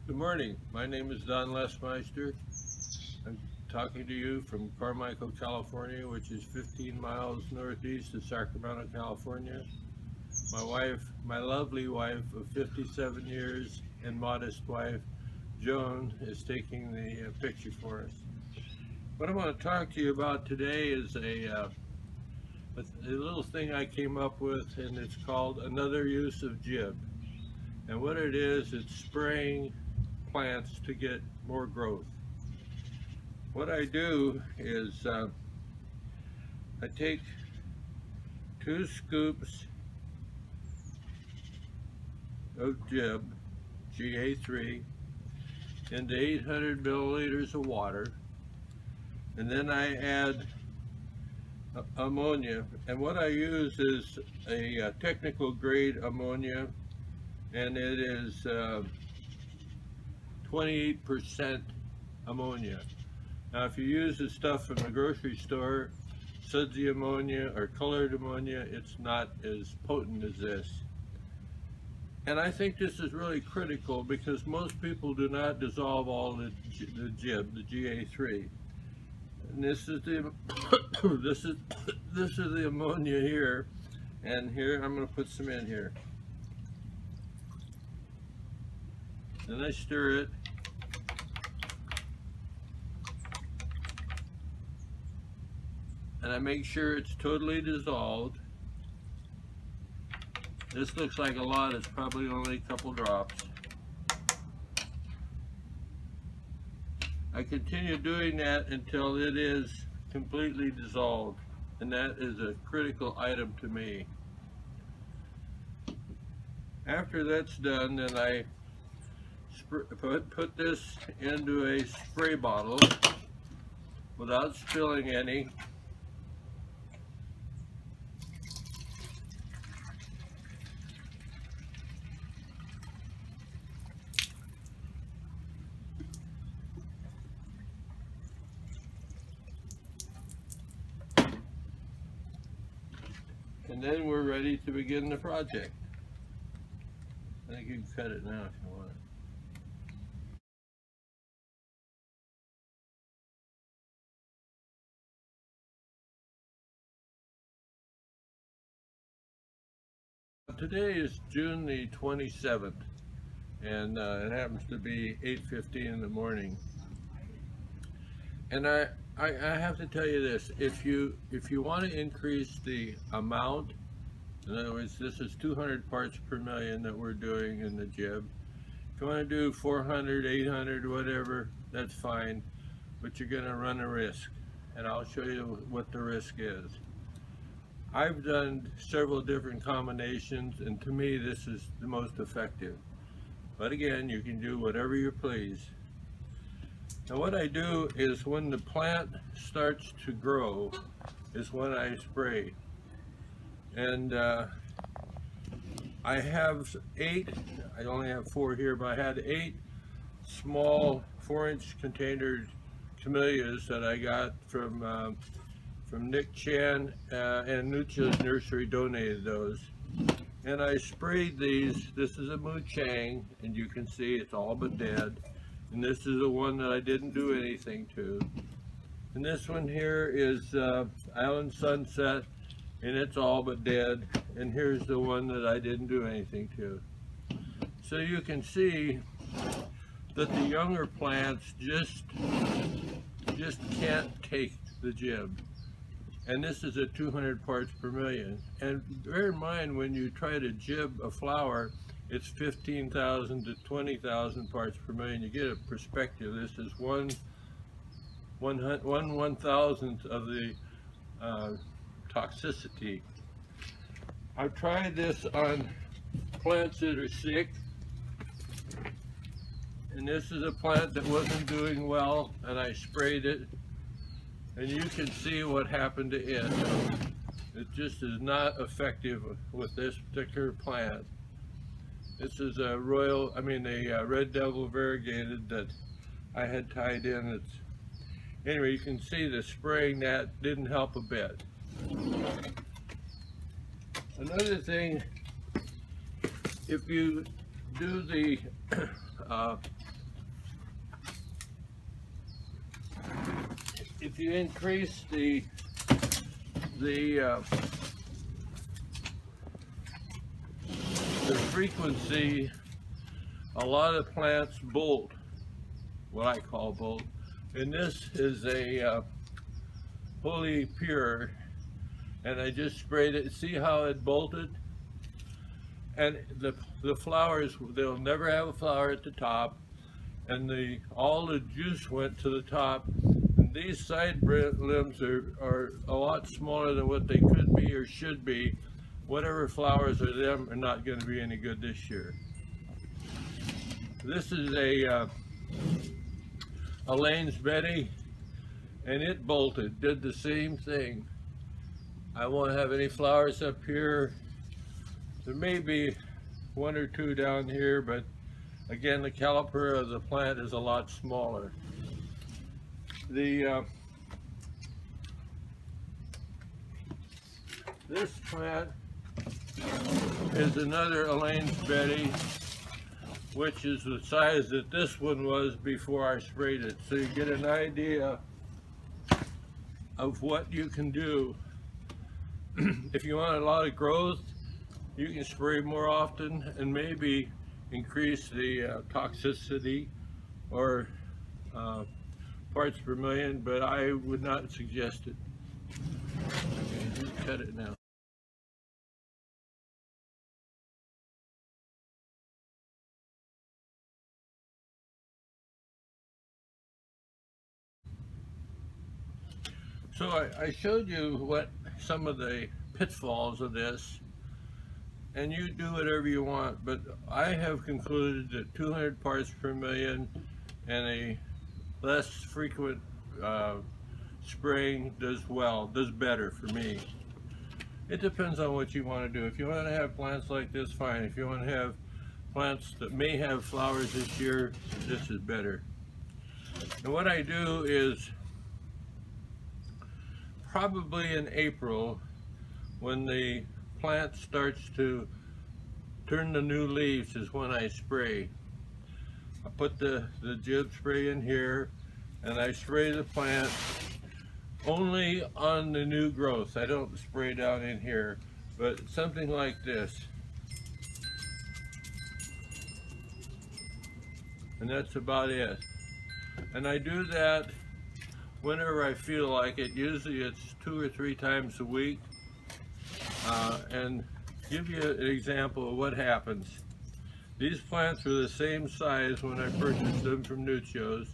Good morning. My name is Don Lesmeister. I'm talking to you from Carmichael, California, which is 15 miles northeast of Sacramento, California. My lovely wife of 57 years and modest wife, Joan, is taking the picture for us. What I want to talk to you about today is a little thing I came up with, and it's called another use of jib. And what it is, it's spraying plants to get more growth. What I do is I take 2 scoops of jib, GA3, into 800 milliliters of water, and then I add ammonia. And what I use is a technical grade ammonia, and it is 28% ammonia. Now, if you use the stuff from the grocery store, sudsy ammonia or colored ammonia, it's not as potent as this. And I think this is really critical because most people do not dissolve all the jib, the GA3. And this is the this is the ammonia here, and here I'm going to put some in here. Then I stir it. And I make sure it's totally dissolved. This looks like a lot, it's probably only a couple drops. I continue doing that until it is completely dissolved, and that is a critical item to me. After that's done, then I put this into a spray bottle without spilling any. And then we're ready to begin the project. I think you can cut it now if you want. Today is June the 27th, and it happens to be 8:15 in the morning. And I have to tell you this: if you want to increase the amount, in other words, this is 200 parts per million that we're doing in the jib. If you want to do 400, 800, whatever, that's fine, but you're going to run a risk, and I'll show you what the risk is. I've done several different combinations, and to me this is the most effective. But again, you can do whatever you please. Now what I do is when the plant starts to grow is when I spray. And I have 8, I only have 4 here, but I had 8 small 4-inch container camellias that I got from Nick Chan, and Nucha's Nursery donated those. And I sprayed these. This is a Mu Chang, and you can see it's all but dead. And this is the one that I didn't do anything to. And this one here is Island Sunset, and it's all but dead. And here's the one that I didn't do anything to. So you can see that the younger plants just can't take the jib. And this is at 200 parts per million. And bear in mind, when you try to jib a flower, it's 15,000 to 20,000 parts per million. You get a perspective. This is one 1,000th of the toxicity. I've tried this on plants that are sick, and this is a plant that wasn't doing well, and I sprayed it. And you can see what happened to it. It just is not effective with this particular plant. This is a Red Devil variegated that I had tied in. Anyway, you can see the spraying that didn't help a bit. Another thing, if you do the if you increase the frequency, a lot of plants bolt, what I call bolt. And this is a Holy Pure, and I just sprayed it. See how it bolted? And the flowers, they'll never have a flower at the top, and all the juice went to the top. And these side limbs are a lot smaller than what they could be or should be. Whatever flowers are them are not going to be any good this year. This is a Lane's Betty, and it bolted, did the same thing. I won't have any flowers up here. There may be one or two down here, but again, the caliper of the plant is a lot smaller. This plant is another Elaine's Betty, which is the size that this one was before I sprayed it. So you get an idea of what you can do. If you want a lot of growth, you can spray more often and maybe increase the toxicity or parts per million, but I would not suggest it. Okay, just cut it now. So I showed you what some of the pitfalls of this, and you do whatever you want, but I have concluded that 200 parts per million and a less frequent spraying does better for me. It depends on what you want to do. If you want to have plants like this, fine. If you want to have plants that may have flowers this year, this is better. And what I do is probably in April, when the plant starts to turn the new leaves, is when I spray. I put the jib spray in here, and I spray the plant only on the new growth. I don't spray down in here, but something like this. And that's about it. And I do that whenever I feel like it. Usually it's 2 or 3 times a week. And give you an example of what happens. These plants were the same size when I purchased them from Nuccio's.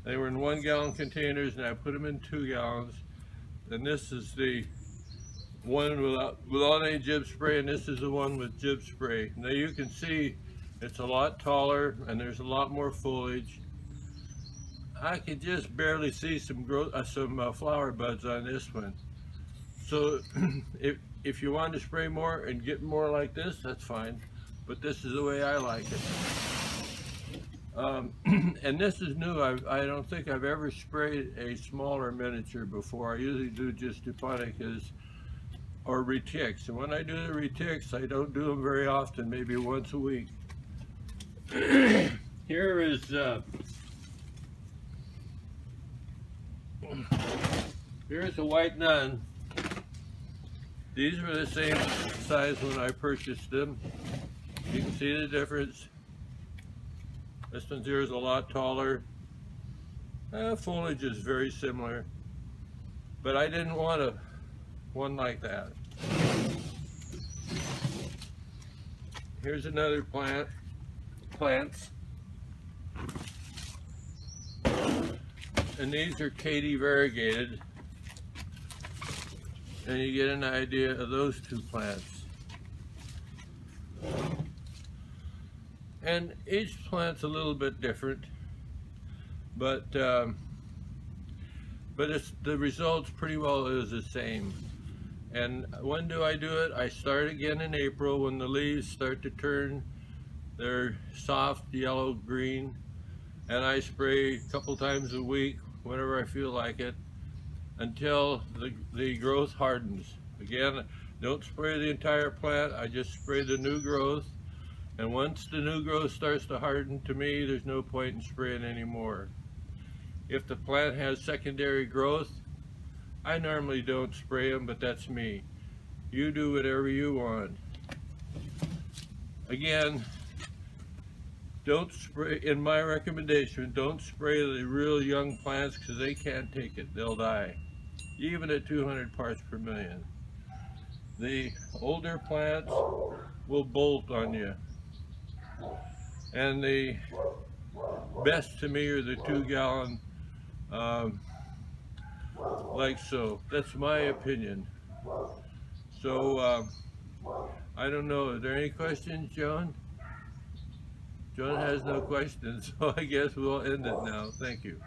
They were in 1 gallon containers, and I put them in 2 gallons. And this is the one without any jib spray, and this is the one with jib spray. Now you can see it's a lot taller and there's a lot more foliage. I could just barely see some flower buds on this one. So if you want to spray more and get more like this, that's fine. But this is the way I like it. And this is new. I don't think I've ever sprayed a smaller miniature before. I usually do just Japonicas or retics. And when I do the retics, I don't do them very often, maybe once a week. Here's a white nun. These were the same size when I purchased them. You can see the difference. This one here is a lot taller. Foliage is very similar, but I didn't want one like that. Here's another plants. And these are Katy variegated. And you get an idea of those two plants. And each plant's a little bit different, but the results pretty well is the same. And when do I do it? I start again in April when the leaves start to turn their soft yellow green, and I spray a couple times a week whenever I feel like it until the growth hardens. Again, don't spray the entire plant, I just spray the new growth. And once the new growth starts to harden, to me, there's no point in spraying anymore. If the plant has secondary growth, I normally don't spray them, but that's me. You do whatever you want. Again, don't spray, in my recommendation, don't spray the real young plants because they can't take it. They'll die, even at 200 parts per million. The older plants will bolt on you. And the best to me are the 2-gallon, like so. That's my opinion. So, I don't know. Are there any questions, Joan? Joan has no questions, so I guess we'll end it now. Thank you.